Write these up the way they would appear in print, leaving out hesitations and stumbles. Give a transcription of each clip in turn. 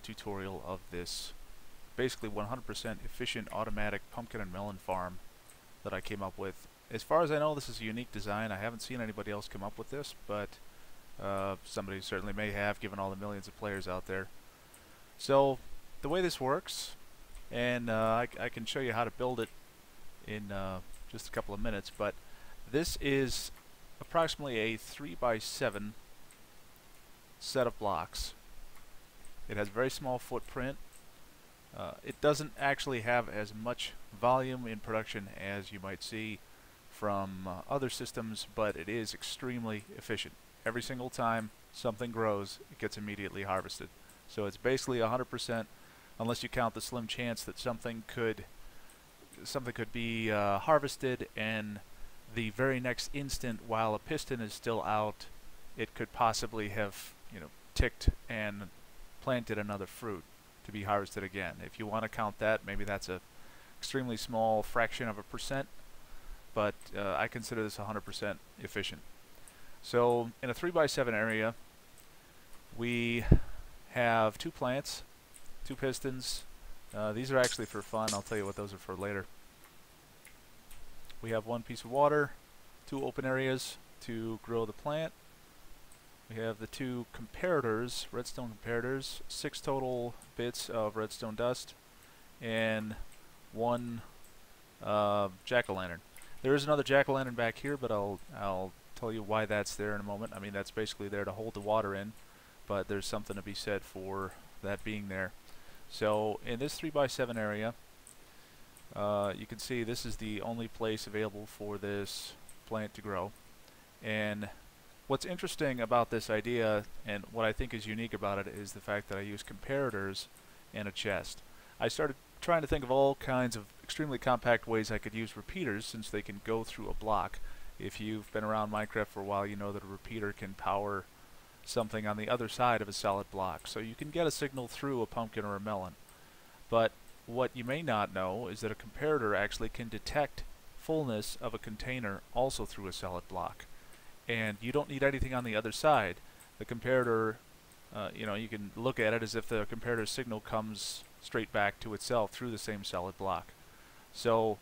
tutorial of this basically 100% efficient automatic pumpkin and melon farm that I came up with. As far as I know, this is a unique design. I haven't seen anybody else come up with this, but somebody certainly may have, given all the millions of players out there. So the way this works, and I can show you how to build it in just a couple of minutes, but this is approximately a 3x7 set of blocks. It has a very small footprint. It doesn't actually have as much volume in production as you might see from other systems, but it is extremely efficient. Every single time something grows, it gets immediately harvested. So it's basically 100%, unless you count the slim chance that something could be harvested, and the very next instant, while a piston is still out, it could possibly have, ticked and planted another fruit to be harvested again. If you want to count that, maybe that's a extremely small fraction of a percent, but I consider this 100% efficient. So in a 3x7 area, we have 2 plants, 2 pistons. These are actually for fun. I'll tell you what those are for later. We have 1 piece of water, 2 open areas to grow the plant. We have the 2 comparators, redstone comparators, 6 total bits of redstone dust, and 1 jack-o'-lantern. There is another jack-o'-lantern back here, but I'll tell you why that's there in a moment. I mean, that's basically there to hold the water in, but there's something to be said for that being there. So in this 3x7 area, you can see this is the only place available for this plant to grow. And what's interesting about this idea, and what I think is unique about it, is the fact that I use comparators and a chest. I started trying to think of all kinds of extremely compact ways I could use repeaters, since they can go through a block. If you've been around Minecraft for a while, you know that a repeater can power something on the other side of a solid block. So you can get a signal through a pumpkin or a melon. But what you may not know is that a comparator actually can detect fullness of a container also through a solid block. And you don't need anything on the other side. The comparator, you can look at it as if the comparator signal comes straight back to itself through the same solid block. So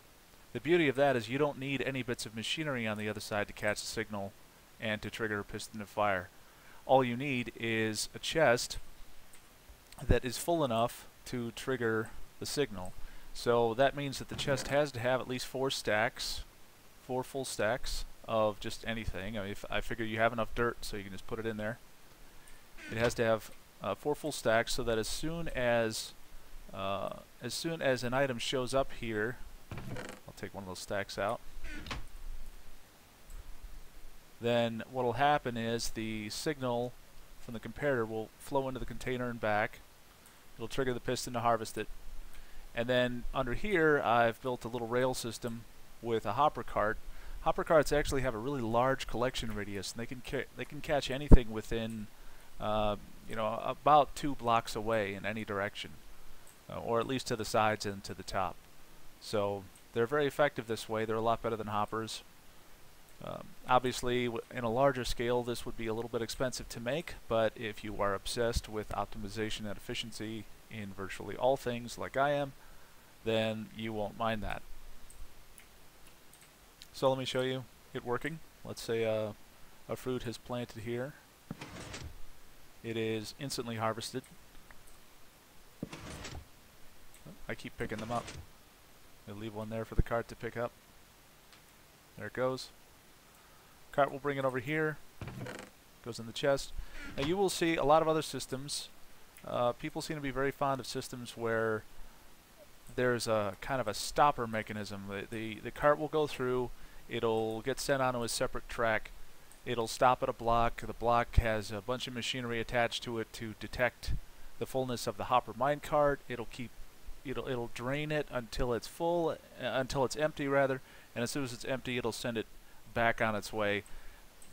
the beauty of that is you don't need any bits of machinery on the other side to catch the signal and to trigger a piston of fire. All you need is a chest that is full enough to trigger the signal. So that means that the chest has to have at least 4 stacks, 4 full stacks of just anything. I mean, if I figure you have enough dirt, so you can just put it in there. It has to have 4 full stacks, so that as soon as an item shows up here, I'll take one of those stacks out. Then what will happen is the signal from the comparator will flow into the container and back. It'll trigger the piston to harvest it. And then under here, I've built a little rail system with a hopper cart. Hopper carts actually have a really large collection radius, and they can catch anything within about 2 blocks away in any direction, or at least to the sides and to the top. So they're very effective this way. They're a lot better than hoppers. Obviously, in a larger scale, this would be a little bit expensive to make, but if you are obsessed with optimization and efficiency in virtually all things like I am, then you won't mind that. So let me show you it working. Let's say a fruit has planted here. It is instantly harvested. I keep picking them up. I'll leave one there for the cart to pick up. There it goes. Cart will bring it over here. Goes in the chest. Now you will see a lot of other systems. People seem to be very fond of systems where there's a kind of a stopper mechanism. The cart will go through. It'll get sent onto a separate track. It'll stop at a block. The block has a bunch of machinery attached to it to detect the fullness of the hopper minecart. It'll drain it until it's full, until it's empty rather, and as soon as it's empty, it'll send it back on its way.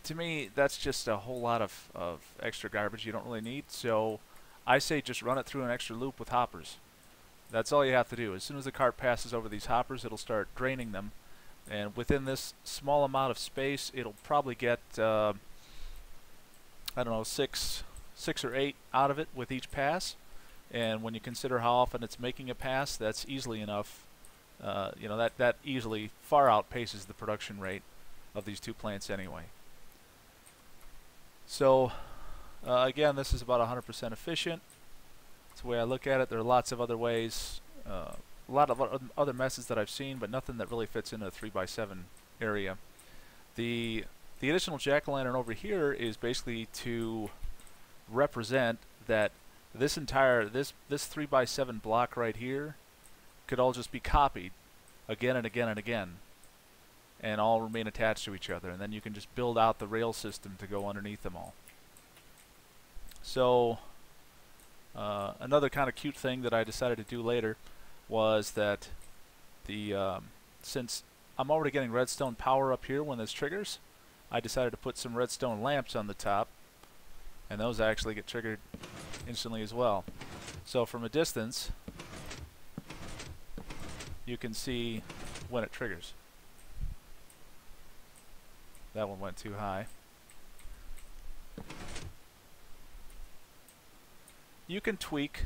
To me, that's just a whole lot of extra garbage you don't really need. So I say just run it through an extra loop with hoppers. That's all you have to do. As soon as the cart passes over these hoppers, it'll start draining them. And within this small amount of space, it'll probably get, I don't know, six or 8 out of it with each pass. And when you consider how often it's making a pass, that's easily enough. That easily far outpaces the production rate of these two plants anyway. So again, this is about 100% efficient. That's the way I look at it. There are lots of other ways, a lot of other methods that I've seen, but nothing that really fits into a 3x7 area. The additional jack-o'-lantern over here is basically to represent that this entire this 3x7 block right here could all just be copied again and again and again, and all remain attached to each other, and then you can just build out the rail system to go underneath them all. So another kind of cute thing that I decided to do later was that since I'm already getting redstone power up here when this triggers, I decided to put some redstone lamps on the top, and those actually get triggered instantly as well. So from a distance, you can see when it triggers. That one went too high. You can tweak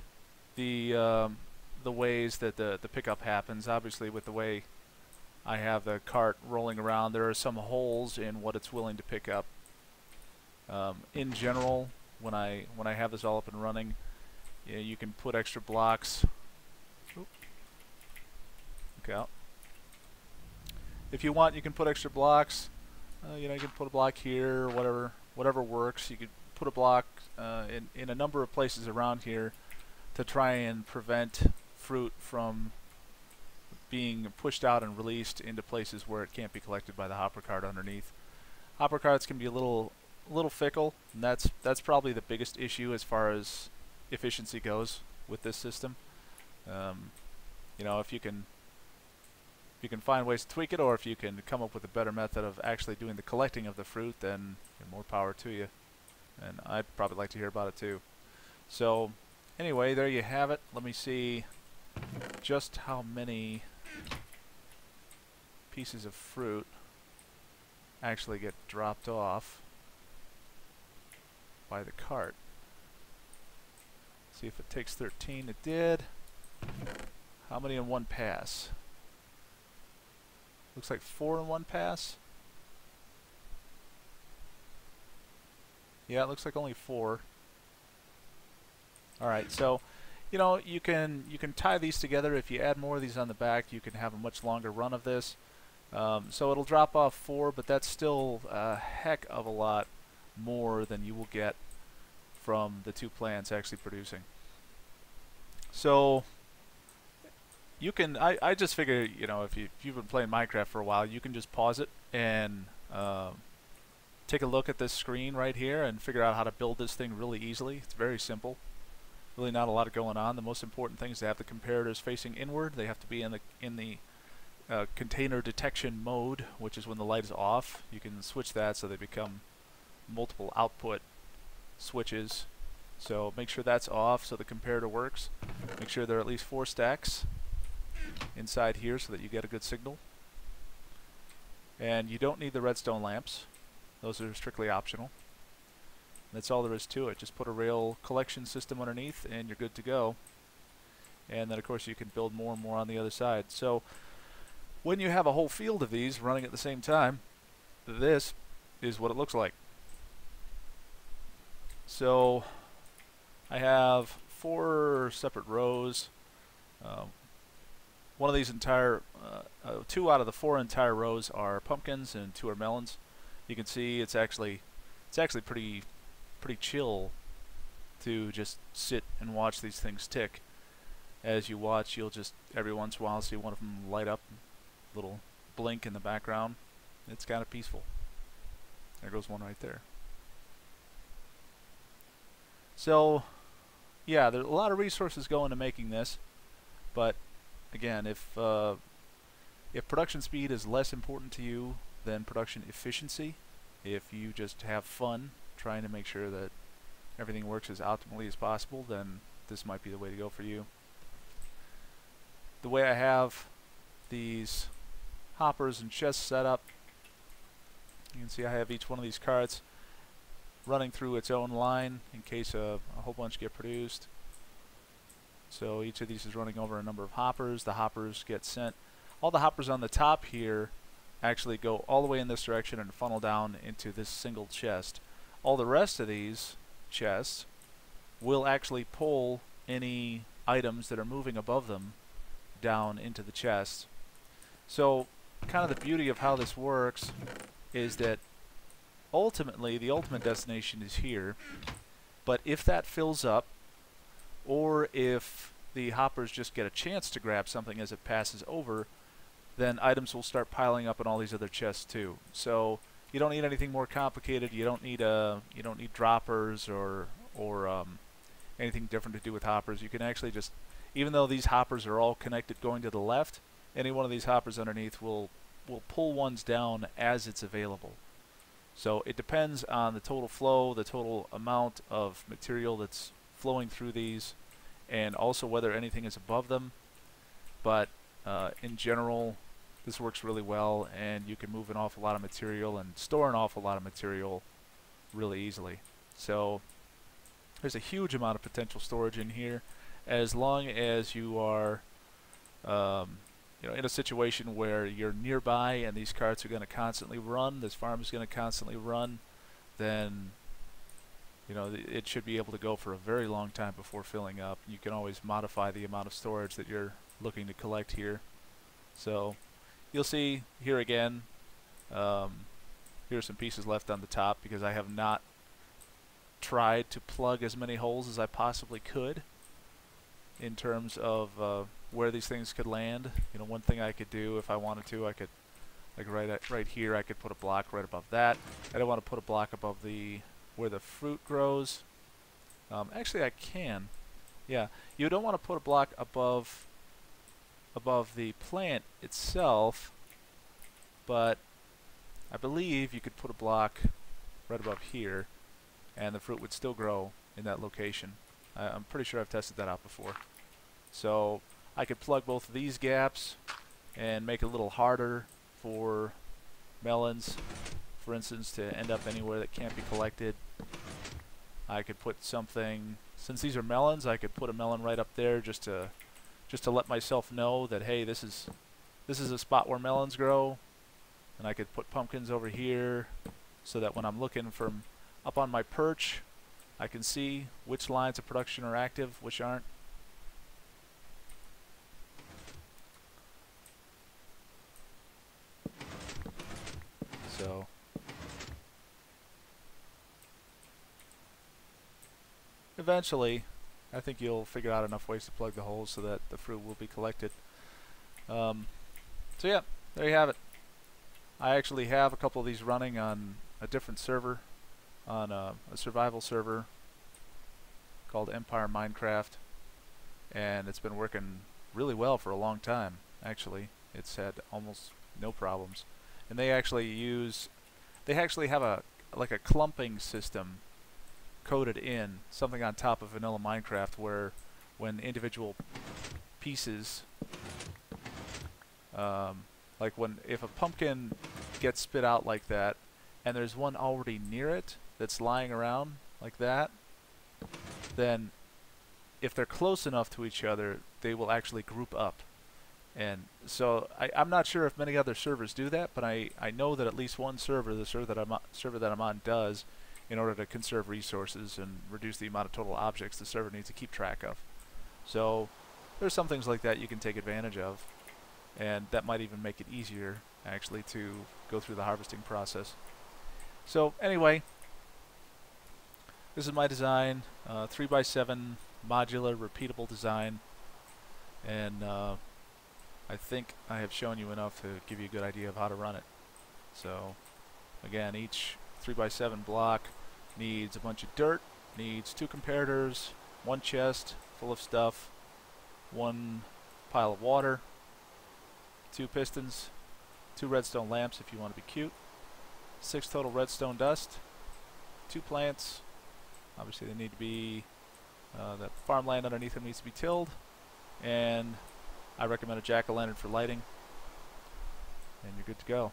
the ways that the pickup happens. Obviously, with the way I have the cart rolling around, there are some holes in what it's willing to pick up. In general, when I have this all up and running, you can put extra blocks. Look out. If you want, you can put extra blocks. You can put a block here, or whatever works. You could put a block in a number of places around here to try and prevent fruit from being pushed out and released into places where it can't be collected by the hopper cart underneath. Hopper carts can be a little fickle, and that's probably the biggest issue as far as efficiency goes with this system. If you can find ways to tweak it, or if you can come up with a better method of actually doing the collecting of the fruit, then more power to you. And I'd probably like to hear about it too. So anyway, there you have it. Let me see just how many pieces of fruit actually get dropped off by the cart. See if it takes 13. It did. How many in one pass? Looks like 4 in one pass. Yeah, it looks like only 4. Alright, so you can tie these together. If you add more of these on the back, you can have a much longer run of this. So it'll drop off 4, but that's still a heck of a lot more than you will get from the 2 plants actually producing. So you can, I just figure, if you've been playing Minecraft for a while, you can just pause it and take a look at this screen right here and figure out how to build this thing really easily. It's very simple. Really not a lot going on. The most important thing is to have the comparators facing inward. They have to be in the container detection mode, which is when the light is off. You can switch that so they become multiple output switches. So make sure that's off so the comparator works. Make sure there are at least 4 stacks inside here so that you get a good signal. And you don't need the redstone lamps. Those are strictly optional. That's all there is to it. Just put a rail collection system underneath and you're good to go. And then of course you can build more and more on the other side. So when you have a whole field of these running at the same time, this is what it looks like. So I have 4 separate rows. One of these entire, 2 out of the 4 entire rows are pumpkins and 2 are melons. You can see it's actually pretty chill to just sit and watch these things tick. As you watch, you'll just every once in a while see one of them light up, a little blink in the background. It's kind of peaceful. There goes one right there. So yeah, there's a lot of resources go into making this, but again, if production speed is less important to you than production efficiency, if you just have fun trying to make sure that everything works as optimally as possible, then this might be the way to go for you. The way I have these hoppers and chests set up, you can see I have each one of these carts running through its own line in case a whole bunch get produced. So each of these is running over a number of hoppers. The hoppers get sent. All the hoppers on the top here actually go all the way in this direction and funnel down into this single chest. All the rest of these chests will actually pull any items that are moving above them down into the chest. So kind of the beauty of how this works is that ultimately the ultimate destination is here, but if that fills up, or if the hoppers just get a chance to grab something as it passes over, then items will start piling up in all these other chests too. So you don't need anything more complicated. You don't need droppers or anything different to do with hoppers. You can actually just, even though these hoppers are all connected going to the left, any one of these hoppers underneath will pull ones down as it's available. So it depends on the total flow, the total amount of material that's flowing through these, and also whether anything is above them. But in general, this works really well, and you can move an awful lot of material and store an awful lot of material really easily. So there's a huge amount of potential storage in here, as long as you are in a situation where you're nearby and these carts are going to constantly run, this farm is going to constantly run, then it should be able to go for a very long time before filling up. You can always modify the amount of storage that you're looking to collect here. So you'll see here again, here's some pieces left on the top because I have not tried to plug as many holes as I possibly could in terms of where these things could land. One thing I could do if I wanted to, I could, like right here, I could put a block right above that. I don't want to put a block above where the fruit grows. Actually, I can. Yeah, you don't want to put a block above the plant itself, but I believe you could put a block right above here, and the fruit would still grow in that location. I'm pretty sure I've tested that out before. So I could plug both of these gaps and make it a little harder for melons, for instance, to end up anywhere that can't be collected. I could put something, since these are melons, I could put a melon right up there just to let myself know that, hey, this is a spot where melons grow. And I could put pumpkins over here so that when I'm looking from up on my perch, I can see which lines of production are active, which aren't. So eventually, I think you'll figure out enough ways to plug the holes so that the fruit will be collected. So yeah, there you have it. I actually have a couple of these running on a different server, on a survival server called Empire Minecraft, and it's been working really well for a long time. Actually, it's had almost no problems. And they actually have a clumping system coded in, something on top of vanilla Minecraft, where when individual pieces, if a pumpkin gets spit out like that, and there's one already near it that's lying around like that, then if they're close enough to each other, they will actually group up. And so I'm not sure if many other servers do that, but I know that at least one server, the server that I'm on, does, in order to conserve resources and reduce the amount of total objects the server needs to keep track of. So there's some things like that you can take advantage of, and that might even make it easier actually to go through the harvesting process. So anyway, this is my design, 3x7 modular repeatable design, and I think I have shown you enough to give you a good idea of how to run it. So again, each 3x7 block needs a bunch of dirt, needs 2 comparators, 1 chest full of stuff, 1 pile of water, 2 pistons, 2 redstone lamps if you want to be cute, 6 total redstone dust, 2 plants. Obviously they need to be, the farmland underneath them needs to be tilled, and I recommend a jack-o'-lantern for lighting, and you're good to go.